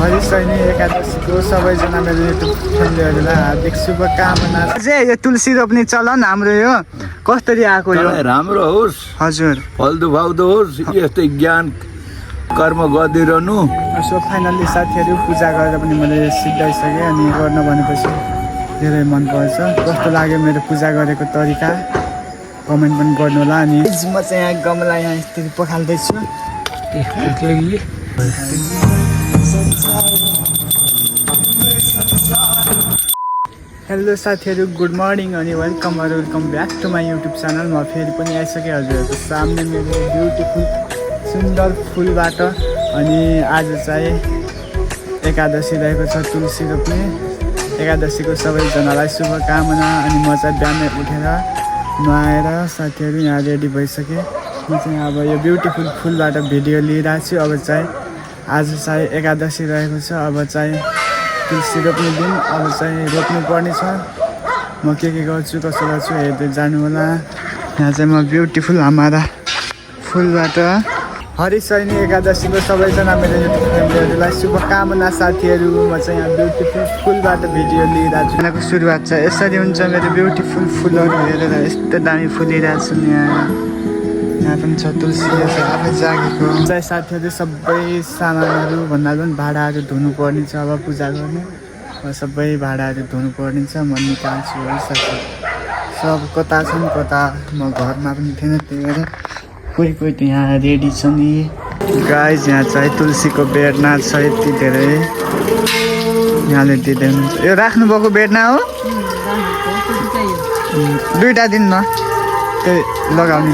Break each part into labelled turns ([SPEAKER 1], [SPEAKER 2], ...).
[SPEAKER 1] हरिशयनी एकादशीको सबैजना मेरो युट्युब फ्यामिलीहरूलाई हार्दिक शुभकामना। अझै यो तुलसी रोप्ने चलन हाम्रो यो कसरी आएको यो
[SPEAKER 2] राम्रो होस्
[SPEAKER 1] हजुर,
[SPEAKER 2] फल्दो फाल्दो होस्, यस्तै ज्ञान कर्म गरिरहनु।
[SPEAKER 1] सो फाइनल्ली साथीहरू पूजा गरेर पनि मैले सिद्धाइसकेँ अनि गर्न भनेपछि धेरै मनपर्छ। कस्तो लाग्यो मेरो पूजा गरेको तरिका कमेन्ट पनि गर्नु होला। अनि म चाहिँ यहाँ गमला यहाँ यसरी पखाल्दैछु। हेलो साथीहरू, गुड मर्निङ अनि welcome back to my YouTube channel. म फेरि पनि आइसकेँ हजुरहरूको सामने मेरो ब्युटिफुल सुन्दर फुलबाट। अनि आज चाहिँ एकादशी रहेको छ, तुलसी रोप्ने एकादशीको सबैजनालाई शुभकामना। अनि म चाहिँ बिहानै उठेर नुहाएर साथीहरू यहाँ रेडी भइसकेँ। म चाहिँ अब यो ब्युटिफुल फुलबाट भिडियो लिइरहेको छु। अब चाहिँ आज चाहिँ एकादशी रहेको छ, अब चाहिँ तुलसी रोप्ने दिन, अब चाहिँ रोप्नु पर्ने छ। म के गर्छु कसो गर्छु हेर्दै जानु होला। यहाँ चाहिँ म ब्युटिफुल हाम्रा फुलबाट हरिशयनी एकादशीको सबैजना मेरो युट्युब फ्यामिलीहरूलाई शुभकामना साथीहरू। म चाहिँ यहाँ ब्युटिफुल फुलबाट भिडियो लिइरहेको छु। यहाँको सुरुवात चाहिँ यसरी हुन्छ। मेरो ब्युटिफुल फुलहरू हेरेर यस्तो दामी फुलिरहेको छु। यहाँ पनि छ तुलसी आफै जागेको चाहिँ साथीहरू। सबै सामानहरू भन्दा पनि भाँडाहरू धुनुपर्ने छ। अब पूजा गर्ने सबै भाँडाहरू धुनुपर्ने छ। म निकाल्छु साथी। सब कता छन् कता, म घरमा पनि थिएन, त्यही भएर कोही त यहाँ रेडी छ नि। गाइज यहाँ चाहिँ तुलसीको बेडना छ यति धेरै, यहाँले दिँदै हुनुहुन्छ। यो राख्नुभएको बेडना हो, दुईवटा दिनमा त्यही लगाउने।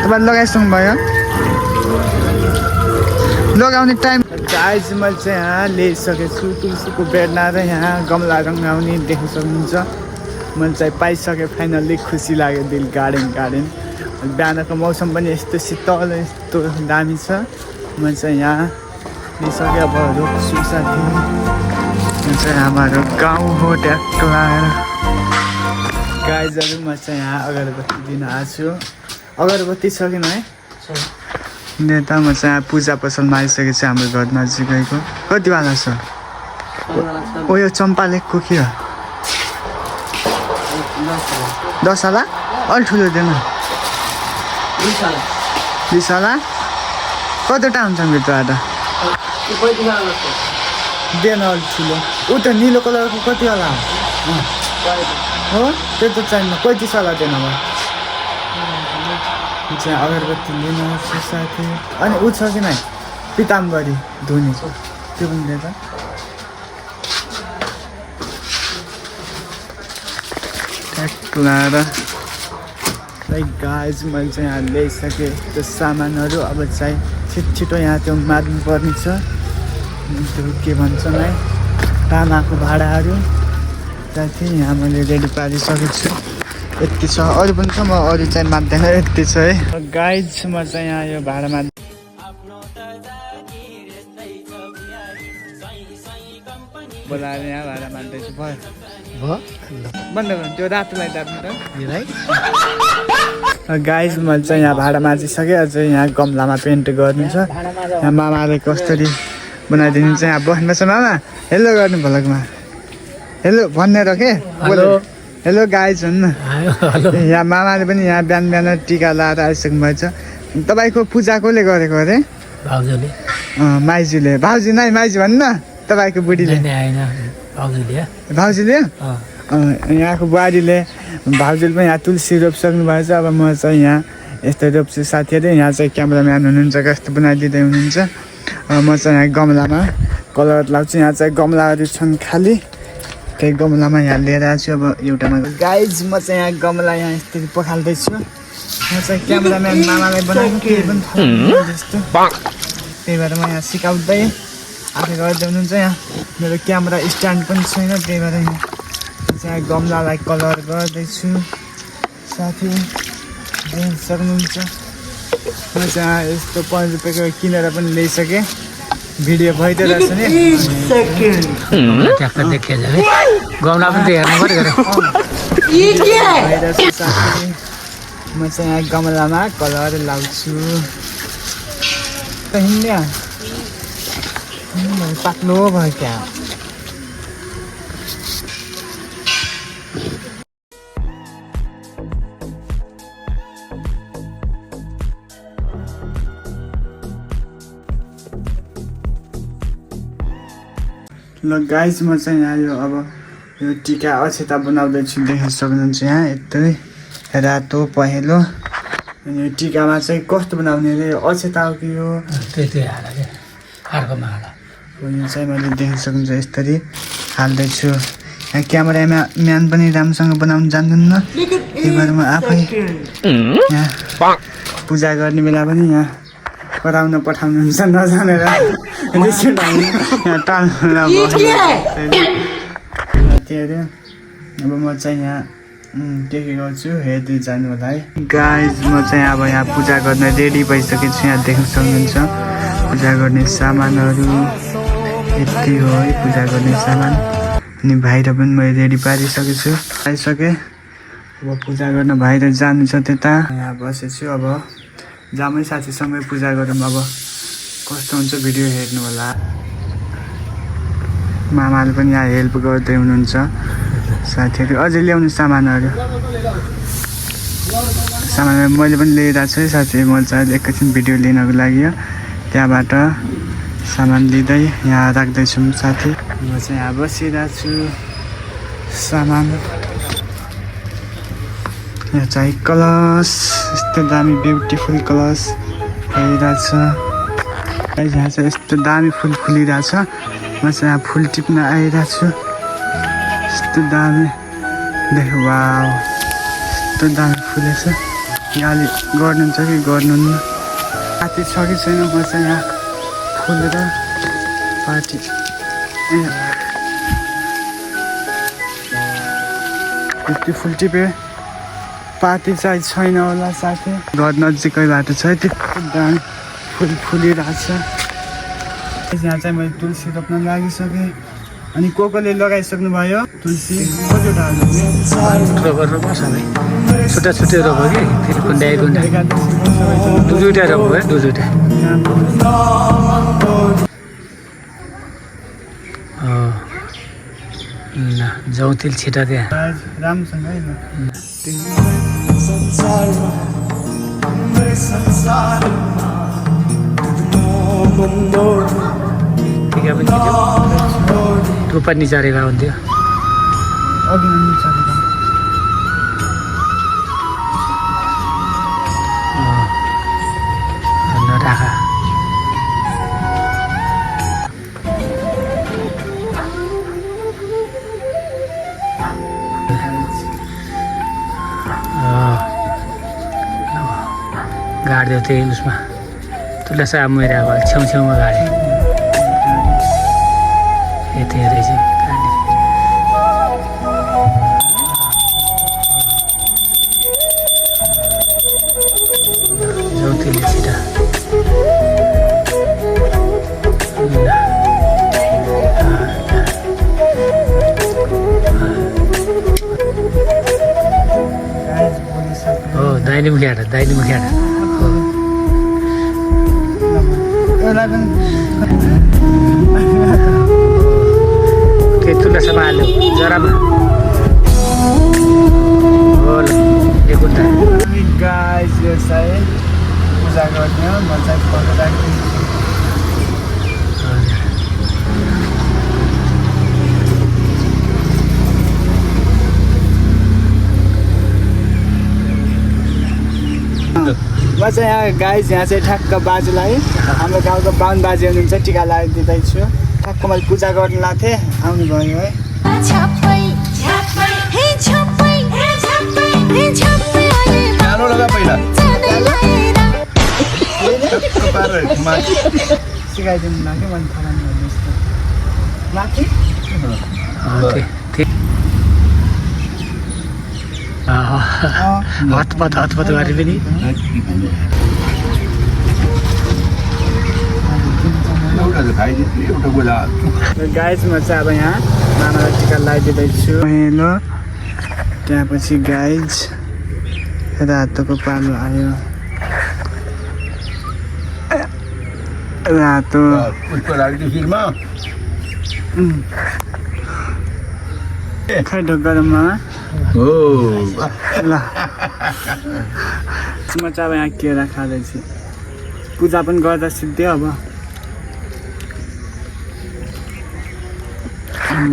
[SPEAKER 1] तपाईँले लगाइसक्नु भयो लगाउने टाइम। गाइज मैले चाहिँ यहाँ ल्याइसकेको छु तुलसीको बेडना र यहाँ गमला रङ्गाउने देख्न सक्नुहुन्छ। मैले चाहिँ पाइसकेँ फाइनल्ली। खुसी लाग्यो, दिल गार्डन। बिहानको मौसम पनि यस्तो शीतल यस्तो दामी छ। मैले चाहिँ यहाँ लिइसकेँ, अब रोप्छु साथी। यो चाहिँ हाम्रो गाउँ हो ट्याक्क लगाएर। गाइजहरू म चाहिँ यहाँ अगरबत्ती दिन आएको छु। अगरबत्ती छ कि है नेता। म चाहिँ यहाँ पूजा पसलमा आइसकेको छु। हाम्रो घर नजिकैको कतिवाला छ ओ यो चम्पालेकको के हो 10 वाला अलि ठुलो दिएन 20 वाला कतिवटा हुन्छ भित्रबाट दिएन अलिक ठुलो। ऊ त निलो कलरको कतिवाला हो त्यो त चाहिन्न। 35 वाला दिएन भयो चाहिँ अगरबत्ती लिनु साथी। अनि ऊ छ कि नै पिताम्बरी धुनी त्यो पनि दिएर लाएर गाइज मैले चाहिँ यहाँ ल्याइसकेँ त्यो सामानहरू। अब चाहिँ छिटो यहाँ त्यो मार्नु पर्ने छ। त्यो के भन्छन् है तामाको भाँडाहरू साथी यहाँ मैले रेडी पारिसकेको छु। यति छ, अरू पनि छ, म अरू चाहिँ मान्दैन, यति छ है गाइज। म चाहिँ यहाँ यो भाँडामा बोलाएर यहाँ भाँडा मान्दैछु। भयो बन्द गर्नु त्यो रातोलाई दाब्नु त गाइज। मैले चाहिँ यहाँ भाँडा माझिसकेँ। अझै यहाँ गमलामा पेन्ट गर्नु छ। यहाँ मामाले कसरी बनाइदिनु चाहिँ यहाँ बस्नुपर्छ। मामा हेलो गर्नु भलकमा हेलो भन्ने रहे हेलो गाइज भन्नु। यहाँ मामाले पनि यहाँ बिहान टिका लाएर आइसक्नु भएछ। तपाईँको पूजा कसले गरेको अरे?
[SPEAKER 3] भाउजूले
[SPEAKER 1] माइजूले। भाउजू नै माइजू भन्नु न, तपाईँको बुढीले भाउजूले यहाँको बुहारीले भाउजूले पनि यहाँ तुलसी रोपिसक्नु भएछ। अब म चाहिँ यहाँ यस्तो रोप्छु साथीहरू। यहाँ चाहिँ क्यामराम्यान हुनुहुन्छ, कस्तो बनाइदिँदै हुनुहुन्छ। म चाहिँ यहाँ गमलामा कलर लाउँछु। यहाँ चाहिँ गमलाहरू छन् खाली, त्यही गमलामा यहाँ लिएर आएको छु। अब एउटामा गाइज म चाहिँ यहाँ गमला यहाँ यसरी पखाल्दैछु। म चाहिँ क्यामराम्यान मामालाई बनाएको केही पनि जस्तो, त्यही भएर म यहाँ सिकाउँदै आफै गर्दै हुनुहुन्छ। यहाँ मेरो क्यामेरा स्ट्यान्ड पनि छैन, त्यही भएर यहाँ चाहिँ गमलालाई कलर गर्दैछु साथी। देख्न सक्नुहुन्छ म चाहिँ यस्तो 5 रुपियाँको किनेर पनि ल्याइसकेँ। भिडियो भइदिरहेको छ नि
[SPEAKER 3] ट्याक्टर देखिए जाने गमला पनि त हेर्नु पर्यो
[SPEAKER 1] म चाहिँ यहाँ गमलामा कलर लाउँछु त हिँड्ने पाक्लो भयो क्या ल गाइस म चाहिँ यहाँ यो अब यो टिका अक्षता बनाउँदैछु देख्न सक्नुहुन्छ यहाँ यत्रै रातो पहेँलो अनि यो टिकामा चाहिँ कस्तो बनाउने रे अक्षता हो कि यो
[SPEAKER 3] त्यही हाल क्या अर्कोमा हाल
[SPEAKER 1] यो चाहिँ मैले देख्न सक्नुहुन्छ यसरी हाल्दैछु यहाँ क्यामेरामा म्यान पनि राम्रोसँग बनाउनु जान्दैनन् त्यही भएर म आफै यहाँ पूजा गर्ने बेला पनि यहाँ कराउन पठाउनुहुन्छ नजानेर यहाँ टाल्नु के अरे अब म चाहिँ यहाँ के गर्छु हेर्दै जानु होला है गाइज म चाहिँ अब यहाँ पूजा गर्न रेडी भइसकेको छु यहाँ देख्न सक्नुहुन्छ पूजा गर्ने सामानहरू यति हो है पूजा गर्ने सामान अनि बाहिर पनि मैले रेडी पारिसकेको छु आइसकेँ अब पूजा गर्न बाहिर जानु छ त्यता यहाँ बसेछु अब जामै साथीसँगै पूजा गरौँ अब कस्तो हुन्छ भिडियो हेर्नु होला मामाले पनि यहाँ हेल्प गर्दै हुनुहुन्छ साथीहरू अझै ल्याउनु सामानहरू मैले पनि ल्याइरहेको छु है साथी म चाहिँ एकैछिन भिडियो लिनको लागि त्यहाँबाट सामान लिँदै यहाँ राख्दैछु साथी म चाहिँ यहाँ बसिरहेको छु सामान यहाँ चाहिँ कलश यस्तो दामी ब्युटिफुल कलश भइरहेछ यहाँ चाहिँ यस्तो दामी फुल फुलिरहेछ म चाहिँ यहाँ फुल टिप्न आइरहेको छु यस्तो दामी देख वाउ यस्तो दामी फुलेछ यहाँ अलिक गर्नुहुन्छ कि गर्नु पार्टी छ कि छैन म चाहिँ यहाँ फुल र पार्टी यति फुल टिपे पार्टी चाहिँ छैन होला साथी घर नजिकै बाटो छ त्यस्तो दामी फुल फुलिरहेछ यहाँ चाहिँ मैले तुलसी रोप्न लागिसकेँ अनि कसले लगाइसक्नु भयो तुलसी कतिवटा
[SPEAKER 3] रोप्नुपर्छ भाइ छुट्टा छुट्टै रोप कि फेरि कुन्डाइ दुईवटा रोप है दुईवटा ल जाउँ तेल छिटा त्यहाँ
[SPEAKER 1] राम्रोसँग है
[SPEAKER 3] टिका पनि टुप्पा निचारेको हुन्थ्यो
[SPEAKER 1] अघि
[SPEAKER 3] राखा गाडिदियो त्यही उसमा तुला साब मैले अब छेउछेउमा गाडेँ यति रहेछ गाडी जाउँ छिटा हो दाहिने मुखियाट तुला सब हाल्यो जरामा हो ल एक उता
[SPEAKER 1] गाइस यो चाहिँ पूजा गर्ने हो म चाहिँ फोटो राख्दिन्छु म चाहिँ यहाँ गाइस यहाँ चाहिँ ठ्याक्क बाजेलाई हाम्रो गाउँको बाहुन बाजे हुनुहुन्छ टिका लगाइदिँदैछु ठ्याक्क मैले पूजा गर्न लाएको थिएँ आउनुभयो है सिकाइदिनु लाग्यो मैले फलानु भन्नुहोस् त माथि
[SPEAKER 3] हतपत गरे पनि
[SPEAKER 1] गाइस म चाहिँ अब यहाँ मामालाई टिका लगाइदिँदैछु हेलो त्यहाँपछि गाइज रातोको पालो आयो रातो
[SPEAKER 2] उसको राख्दै फिरमा
[SPEAKER 1] खै ढोकरमा
[SPEAKER 2] हो
[SPEAKER 1] ल म चाहिँ अब यहाँ केरा खाँदैछु पूजा पनि गर्दा सिद्धि अब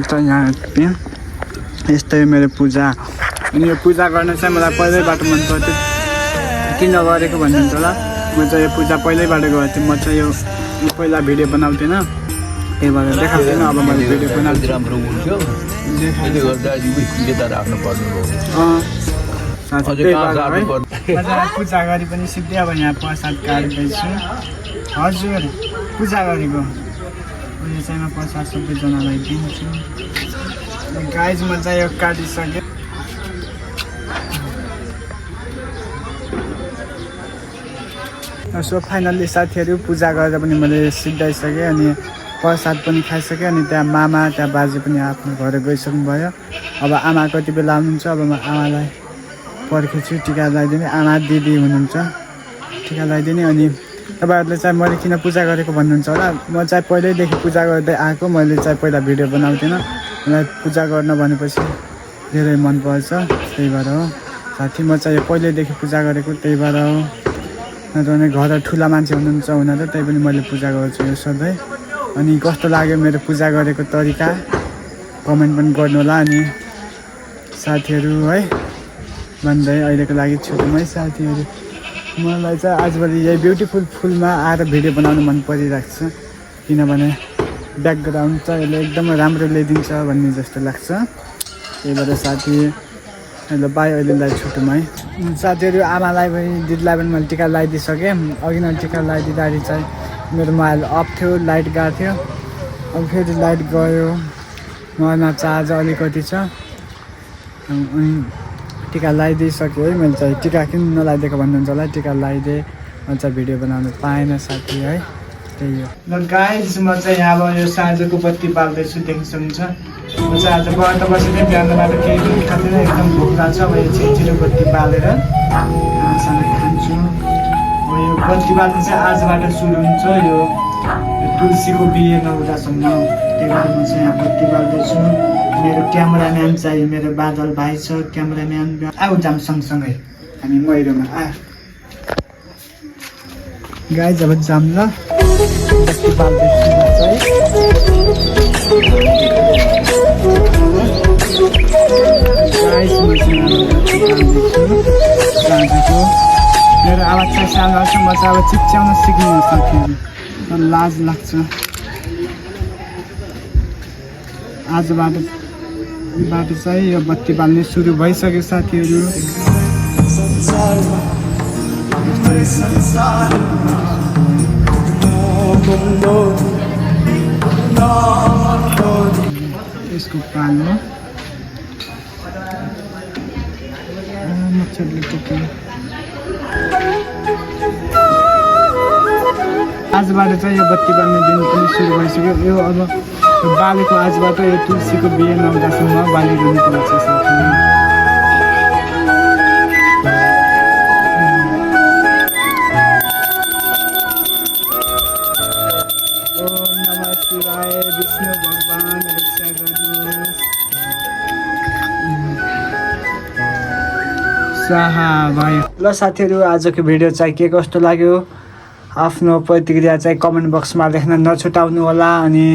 [SPEAKER 1] त यहाँ यस्तै मेरो पूजा अनि यो पूजा गर्न चाहिँ मलाई पहिल्यैबाट मन पर्थ्यो किन गरेको भन्नुहुन्छ होला म चाहिँ यो पूजा पहिल्यैबाट गर्थेँ म चाहिँ यो पहिला भिडियो बनाउँथेन त्यही भएर देखाउँथेन अब मैले भिडियो बनाउँछु
[SPEAKER 2] राम्रो हुन्थ्यो त्यसले गर्दा यता राख्नु पर्ने भयो
[SPEAKER 1] त्यही भएर है म पूजा गरी पनि सिधै अब यहाँ प्रसाद काट्दैछु हजुर पूजा गरेको यो चाहिँ म प्रसाद सबैजनालाई दिन्छु गाइज म चाहिँ यो काटिसकेँ सो फाइनल्ली साथीहरू पूजा गरेर पनि मैले सिद्धाइसकेँ अनि प्रसाद पनि खाइसकेँ अनि त्यहाँ मामा त्यहाँ बाजे पनि आफ्नो घर गइसक्नु भयो अब आमा कति बेला आउनुहुन्छ अब म आमालाई पर्खेछु टिका लगाइदिने आमा दिदी हुनुहुन्छ टिका लगाइदिने अनि तपाईँहरूले चाहिँ मैले किन पूजा गरेको भन्नुहुन्छ होला म चाहिँ पहिल्यैदेखि पूजा गर्दै आएको मैले चाहिँ पहिला भिडियो बनाउँथेन मलाई पूजा गर्न भनेपछि धेरै मनपर्छ त्यही भएर हो साथी म चाहिँ यो पहिल्यैदेखि पूजा गरेको त्यही भएर हो नत्र भने घर ठुला मान्छे हुनुहुन्छ हुन त त्यही पनि मैले पूजा गर्छु यो सधैँ अनि कस्तो लाग्यो मेरो पूजा गरेको तरिका कमेन्ट पनि गर्नु होला अनि साथीहरू है भन्दै अहिलेको लागि छुट्टुमै साथीहरू मलाई चाहिँ आजभोलि यही ब्युटिफुल फुलमा आएर भिडियो बनाउनु मन परिरहेको छ किनभने ब्याकग्राउन्ड चाहिँ यसले एकदमै राम्रो ल्याइदिन्छ भन्ने जस्तो लाग्छ त्यही भएर साथी अहिले बाई अहिलेलाई छुट्टुमै साथीहरू आमालाई पनि दिदीलाई पनि मैले टिका लगाइदिइसकेँ अघि नै टिका लगाइदिँदाखेरि चाहिँ मेरो मोबाइल अफ थियो लाइट गएको थियो अब फेरि लाइट गयो मोबाइलमा चार्ज अलिकति छ अनि टिका लगाइदिइसकेँ है मैले चाहिँ टिका किन नलाइदिएको भन्नुहुन्छ होला टिका लगाइदिएँ म चाहिँ भिडियो बनाउनु पाएन साथी है त्यही हो ल गाइज म चाहिँ यहाँ अब यो साँझको बत्ती बाल्दैछु देख्न सक्नुहुन्छ म चाहिँ आज व्रत बसेर बिहानबाट केही पनि खाँदैन एकदम भोक लाग्छ अब यो छिटो बत्ती बालेर खानासाना खान्छु अब यो बत्ती बाल्नु चाहिँ आजबाट सुरु हुन्छ यो तुलसीको बिहे नहुँदासम्म त्यही भएर म चाहिँ यहाँ बत्ती बाल्दैछु मेरो क्यामेराम्यान चाहिँ मेरो बादल भाइ छ क्यामेराम्यान आऊ जाम सँगसँगै हामी मैरोमा गाई जब जाम ल बत्ती बाल्दैछु चाहिँ मेरो आवाज चाहिँ सानो छ म चाहिँ अब चिच्याउन सिक्नु साथीहरू लाज लाग्छ आजबाट चाहिँ यो बत्ती बाल्ने सुरु भइसक्यो साथीहरू यसको पालो मच्छरले टोक्यो आजबाट चाहिँ यो बत्ती बाल्ने दिन पनि सुरु भइसक्यो यो अब बालेको आजबाट यो तुलसीको बिहे नहुँदासम्म बालिरहनु पर्छ साथीहरू ओम नमः शिवाय विष्णु भगवान रक्षा गर्नुहोस् स्वाहा भयो ल साथीहरू आजको भिडियो चाहिँ के कस्तो लाग्यो आफ्नो प्रतिक्रिया चाहिँ कमेन्ट बक्समा लेख्न नछुटाउनु होला अनि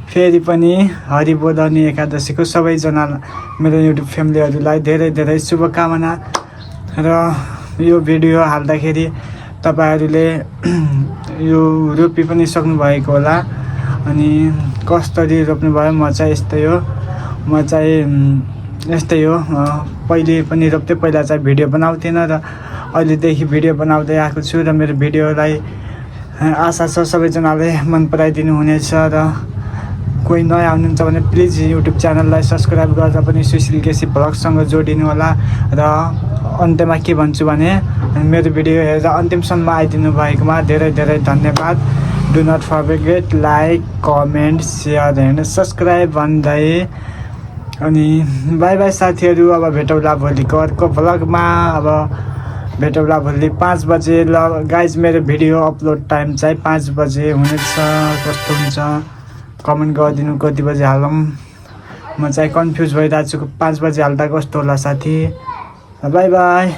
[SPEAKER 1] फेरि पनि हरिबोधनी एकादशीको सबैजना मेरो युट्युब फ्यामिलीहरूलाई धेरै धेरै शुभकामना र यो भिडियो हाल्दाखेरि तपाईँहरूले यो रोपी पनि सक्नुभएको होला अनि कसरी रोप्नुभयो म चाहिँ यस्तै हो म चाहिँ यस्तै हो पहिले पनि रोप्थेँ पहिला चाहिँ भिडियो बनाउँथेन र अहिलेदेखि भिडियो बनाउँदै आएको छु र मेरो भिडियोलाई आशा छ सबैजनाले मन पराइदिनु हुनेछ र कोही नयाँ हुनुहुन्छ भने प्लिज युट्युब च्यानललाई सब्सक्राइब गरेर पनि सुशील केसी भ्लगसँग जोडिनु होला र अन्त्यमा के भन्छु भने मेरो भिडियो हेरेर अन्तिमसम्म आइदिनु भएकोमा धेरै धेरै धन्यवाद do not forget like comment share and subscribe भन्दै अनि बाई बाई साथीहरू अब भेटौँला भोलिको अर्को भ्लगमा अब भेटौँला भोलि 5 बजे। ल गाइज मेरो भिडियो अपलोड टाइम चाहिँ 5 बजे हुनेछ। कस्तो हुन्छ कमेन्ट गरिदिनु कति बजे हालौँ। म चाहिँ कन्फ्युज भइरहेको छु 5 बजे हाल्दा कस्तो होला साथी। By by.